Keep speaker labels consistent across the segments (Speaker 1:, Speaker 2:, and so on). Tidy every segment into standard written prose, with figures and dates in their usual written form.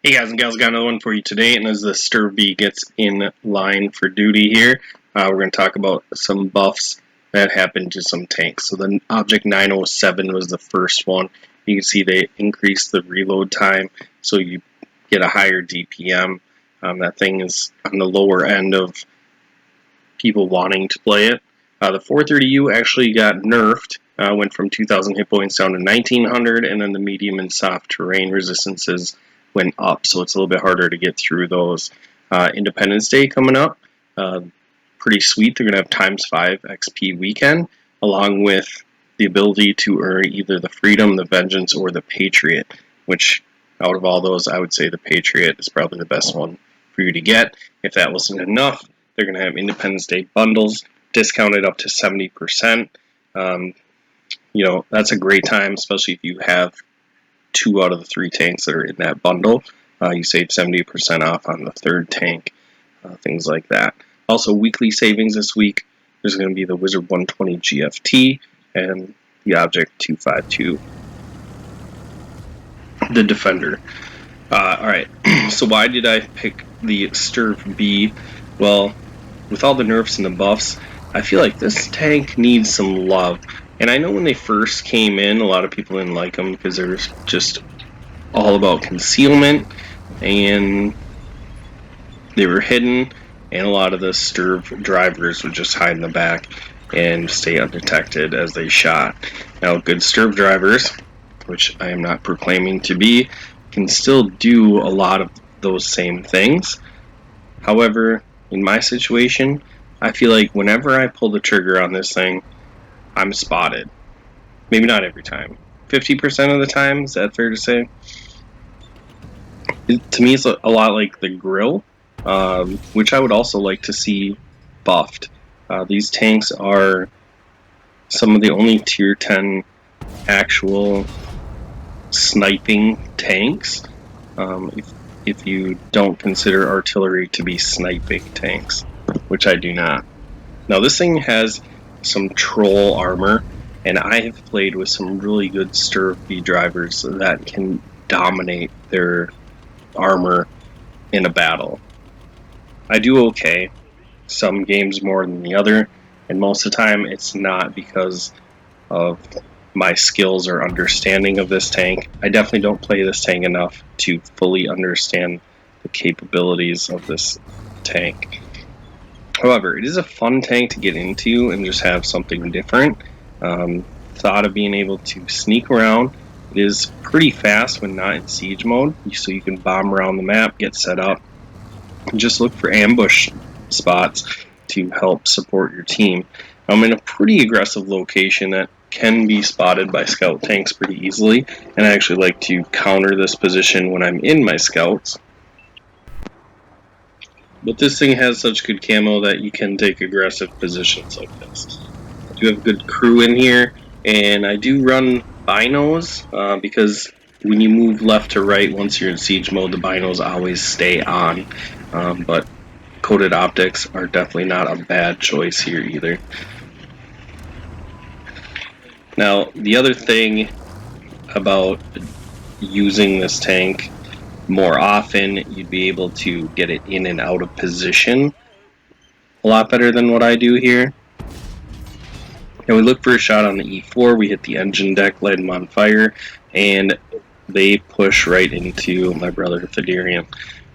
Speaker 1: Hey guys and gals, got another one for you today, and as the STRVB gets in line for duty here, we're going to talk about some buffs that happened to some tanks. So the Object 907 was the first one. You can see they increased the reload time, so you get a higher DPM. That thing is on the lower end of people wanting to play it. The 430U actually got nerfed, went from 2,000 hit points down to 1,900, and then the medium and soft terrain resistances went up, so it's a little bit harder to get through those. Independence Day coming up, pretty sweet. They're going to have ×5 XP weekend, along with the ability to earn either the Freedom, the Vengeance, or the Patriot, which out of all those, I would say the Patriot is probably the best one for you to get. If that wasn't enough, they're going to have Independence Day bundles discounted up to 70%. That's a great time, especially if you have 2 out of the 3 tanks that are in that bundle. You save 70% off on the 3rd tank, things like that. Also, weekly savings this week, there's going to be the Wizard 120 GFT and the Object 252, the Defender. Alright, so why did I pick the STRVB? Well, with all the nerfs and the buffs, I feel like this tank needs some love. And I know when they first came in, a lot of people didn't like them because they're just all about concealment, and they were hidden, and a lot of the STRV drivers would just hide in the back and stay undetected as they shot. Now, good STRV drivers, which I am not proclaiming to be, can still do a lot of those same things. However, in my situation, I feel like whenever I pull the trigger on this thing, I'm spotted. Maybe not every time. 50% of the time, is that fair to say? To me, it's a lot like the grill, which I would also like to see buffed. These tanks are some of the only tier 10 actual sniping tanks, if you don't consider artillery to be sniping tanks, which I do not. Now, this thing has some troll armor, and I have played with some really good STRVB drivers that can dominate their armor in a battle. I do okay, some games more than the other, and most of the time it's not because of my skills or understanding of this tank. I definitely don't play this tank enough to fully understand the capabilities of this tank. However, it is a fun tank to get into and just have something different. Thought of being able to sneak around. It is pretty fast when not in siege mode, so you can bomb around the map, get set up, and just look for ambush spots to help support your team. I'm in a pretty aggressive location that can be spotted by scout tanks pretty easily, and I actually like to counter this position when I'm in my scouts. But this thing has such good camo that you can take aggressive positions like this. I do have a good crew in here, and I do run binos because when you move left to right, once you're in siege mode, the binos always stay on. But coated optics are definitely not a bad choice here either. Now, the other thing about using this tank more often, you'd be able to get it in and out of position a lot better than what I do here. And we look for a shot on the E4, we hit the engine deck, light them on fire, and they push right into my brother Thaddeus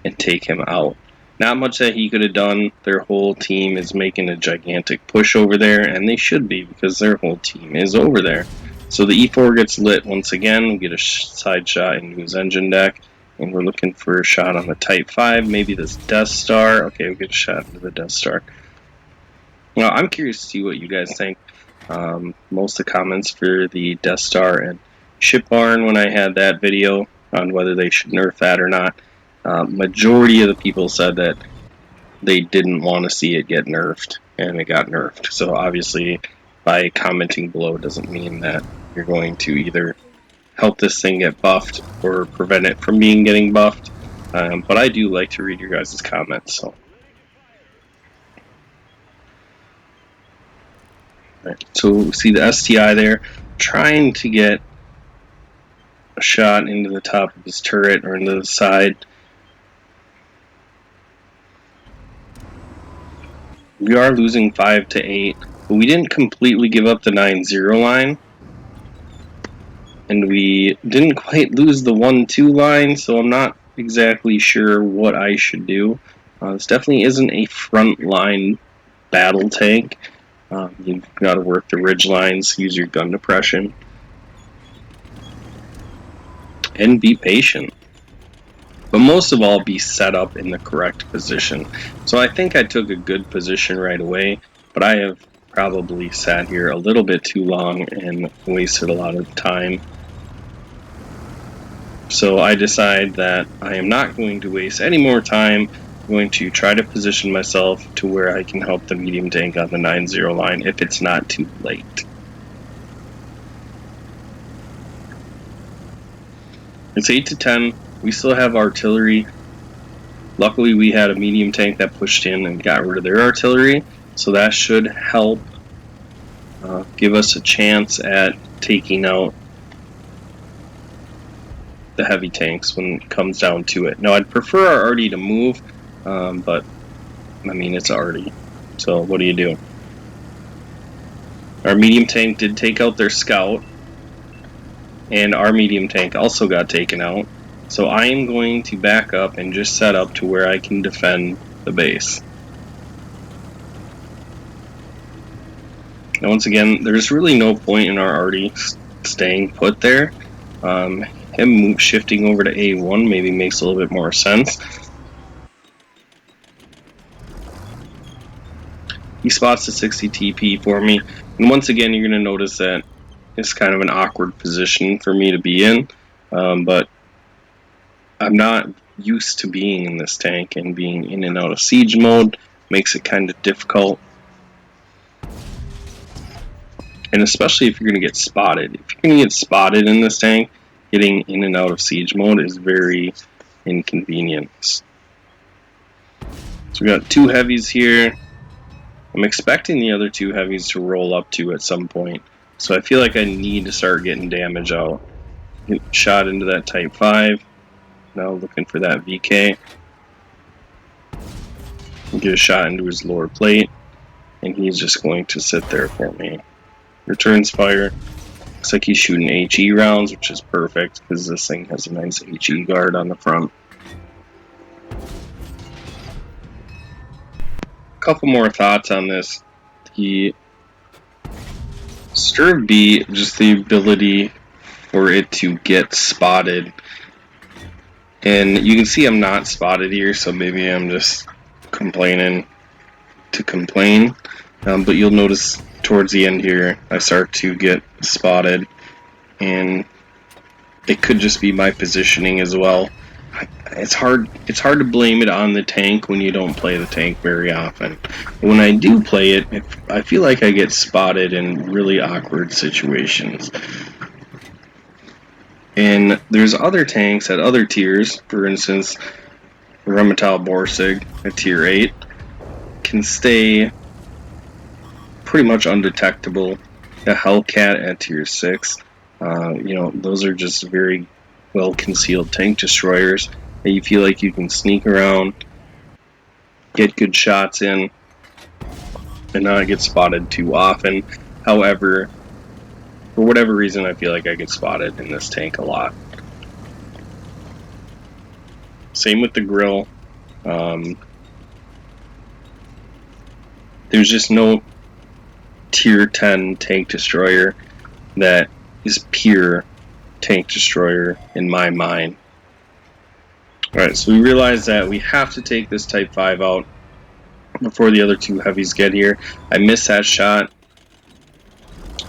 Speaker 1: and take him out. Not much that he could have done. Their whole team is making a gigantic push over there, and they should be because their whole team is over there. So the E4 gets lit once again. We get a side shot into his engine deck, and we're looking for a shot on the Type 5, maybe this Death Star. Okay, we get a shot into the Death Star. Now, I'm curious to see what you guys think. Most of the comments for the Death Star and Ship Barn when I had that video on whether they should nerf that or not, majority of the people said that they didn't want to see it get nerfed, and it got nerfed. So obviously, by commenting below doesn't mean that you're going to either help this thing get buffed or prevent it from getting buffed. But I do like to read your guys' comments. So. Right. So we see the STI there, trying to get a shot into the top of his turret or into the side. We are losing 5 to 8, but we didn't completely give up the 9-0 line. And we didn't quite lose the 1-2 line, so I'm not exactly sure what I should do. This definitely isn't a front line battle tank. You've got to work the ridge lines, use your gun depression, and be patient. But most of all, be set up in the correct position. So I think I took a good position right away, but I have probably sat here a little bit too long and wasted a lot of time. So I decide that I am not going to waste any more time. I'm going to try to position myself to where I can help the medium tank on the 9-0 line if it's not too late. It's 8 to 10. We still have artillery. Luckily, we had a medium tank that pushed in and got rid of their artillery, so that should help give us a chance at taking out the heavy tanks when it comes down to it. Now, I'd prefer our arty to move, but I mean, it's arty, so what do you do? Our medium tank did take out their scout, and our medium tank also got taken out. So I am going to back up and just set up to where I can defend the base. Now once again, there's really no point in our arty staying put there. Him shifting over to A1 maybe makes a little bit more sense. He spots the 60 TP for me, and once again you're going to notice that it's kind of an awkward position for me to be in, but I'm not used to being in this tank, and being in and out of siege mode makes it kind of difficult. And especially if you're going to get spotted. If you're going to get spotted in this tank, getting in and out of siege mode is very inconvenient. So we got 2 heavies here. I'm expecting the other 2 heavies to roll up to at some point. So I feel like I need to start getting damage out. Get shot into that Type 5. Now looking for that VK. Get a shot into his lower plate. And he's just going to sit there for me. Returns fire. Looks like he's shooting HE rounds, which is perfect because this thing has a nice HE guard on the front. A couple more thoughts on this. The STRVB, just the ability for it to get spotted. And you can see I'm not spotted here, so maybe I'm just complaining to complain. But you'll notice towards the end here, I start to get spotted, and it could just be my positioning as well. It's hard to blame it on the tank when you don't play the tank very often. But when I do play it, I feel like I get spotted in really awkward situations. And there's other tanks at other tiers, for instance, the Rheinmetall Borsig at tier 8 can stay pretty much undetectable. The Hellcat at tier 6, those are just very well concealed tank destroyers that you feel like you can sneak around, get good shots in, and not get spotted too often. However, for whatever reason, I feel like I get spotted in this tank a lot. Same with the grill. There's just no tier 10 tank destroyer that is pure tank destroyer in my mind. Alright, so we realize that we have to take this Type 5 out before the other 2 heavies get here. I missed that shot.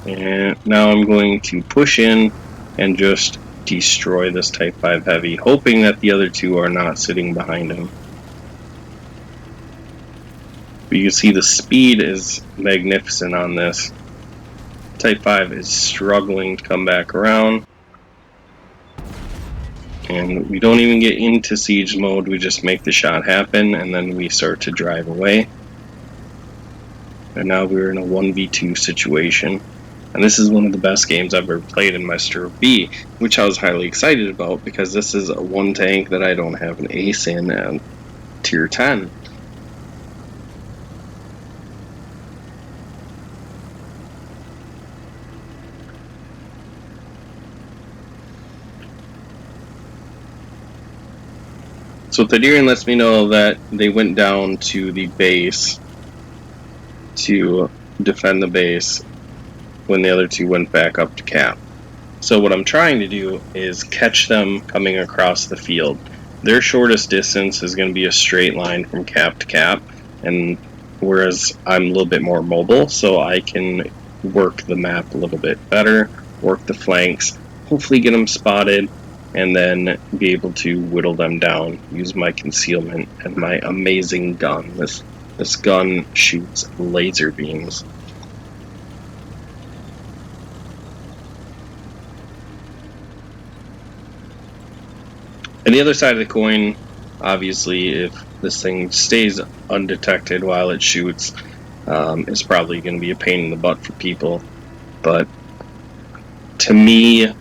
Speaker 1: And now I'm going to push in and just destroy this Type 5 heavy, hoping that the other 2 are not sitting behind him. But you can see the speed is magnificent on this. Type 5 is struggling to come back around. And we don't even get into siege mode, we just make the shot happen, and then we start to drive away. And now we're in a 1v2 situation. And this is one of the best games I've ever played in my STRVB, which I was highly excited about because this is one tank that I don't have an ace in at tier 10. So Thaddeus lets me know that they went down to the base to defend the base when the other two went back up to cap. So what I'm trying to do is catch them coming across the field. Their shortest distance is going to be a straight line from cap to cap, and whereas I'm a little bit more mobile, so I can work the map a little bit better, work the flanks, hopefully get them spotted, and then be able to whittle them down, use my concealment and my amazing gun. This gun shoots laser beams. And the other side of the coin, obviously, if this thing stays undetected while it shoots, it's probably going to be a pain in the butt for people. But to me,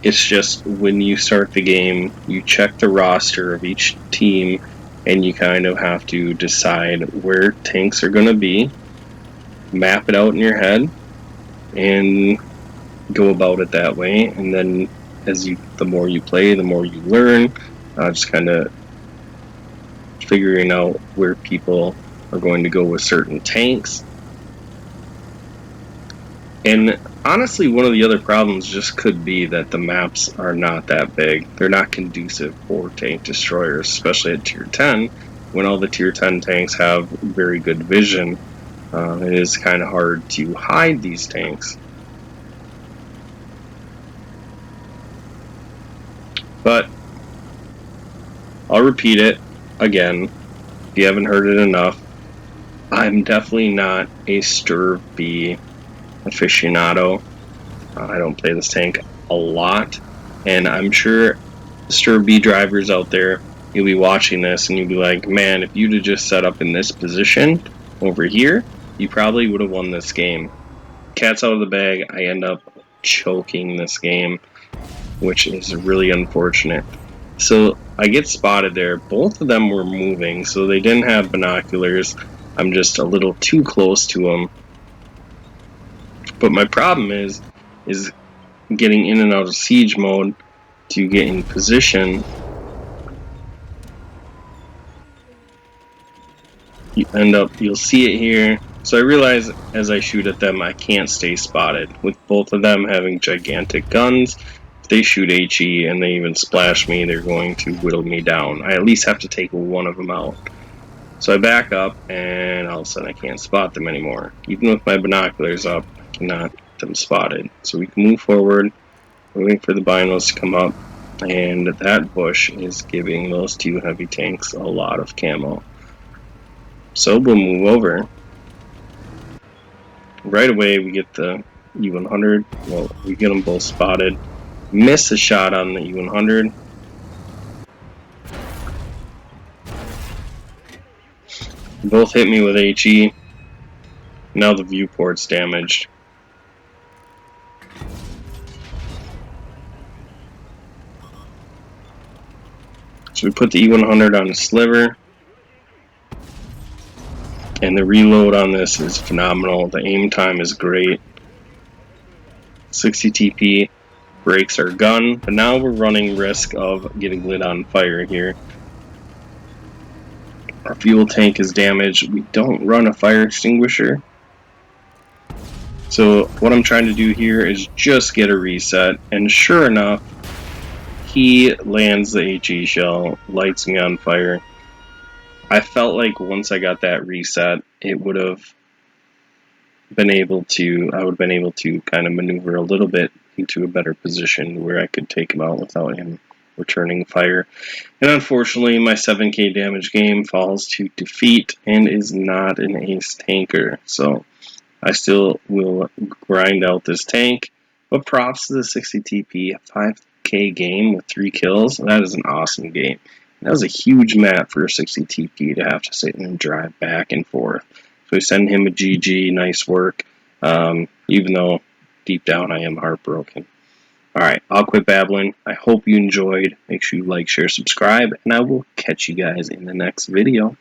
Speaker 1: it's just when you start the game, you check the roster of each team, and you kind of have to decide where tanks are going to be, map it out in your head, and go about it that way. And then the more you play, the more you learn. Just kind of figuring out where people are going to go with certain tanks. And honestly, one of the other problems just could be that the maps are not that big. They're not conducive for tank destroyers, especially at tier 10, when all the tier 10 tanks have very good vision. It is kind of hard to hide these tanks. But I'll repeat it again, if you haven't heard it enough. I'm definitely not a STRVB aficionado. I don't play this tank a lot, and I'm sure STRVB drivers out there, you'll be watching this and you'll be like, man, if you'd have just set up in this position over here, you probably would have won this game. Cat's out of the bag. I end up choking this game, which is really unfortunate. So I get spotted there. Both of them were moving, so they didn't have binoculars. I'm just a little too close to them. But my problem is getting in and out of siege mode to get in position. You'll see it here. So I realize as I shoot at them, I can't stay spotted. With both of them having gigantic guns, if they shoot HE and they even splash me, they're going to whittle me down. I at least have to take one of them out. So I back up, and all of a sudden I can't spot them anymore. Even with my binoculars up, I cannot get them spotted. So we can move forward, waiting for the binos to come up, and that bush is giving those two heavy tanks a lot of camo. So we'll move over. Right away we get the E100. Well, we get them both spotted. Miss a shot on the E100. Both hit me with HE. Now the viewport's damaged. So we put the E100 on a sliver. And the reload on this is phenomenal. The aim time is great. 60 TP breaks our gun, but now we're running risk of getting lit on fire here. Our fuel tank is damaged. We don't run a fire extinguisher. So what I'm trying to do here is just get a reset, and sure enough, he lands the HE shell, lights me on fire. I felt like once I got that reset, it would have been able to, I would have been able to kind of maneuver a little bit into a better position where I could take him out without him returning fire. And unfortunately, my 7k damage game falls to defeat and is not an ace tanker. So I still will grind out this tank. But props to the 60 TP, 5k game with 3 kills. That is an awesome game. That was a huge map for a 60 TP to have to sit and drive back and forth. So we send him a GG, nice work, even though deep down I am heartbroken. Alright, I'll quit babbling. I hope you enjoyed. Make sure you like, share, subscribe, and I will catch you guys in the next video.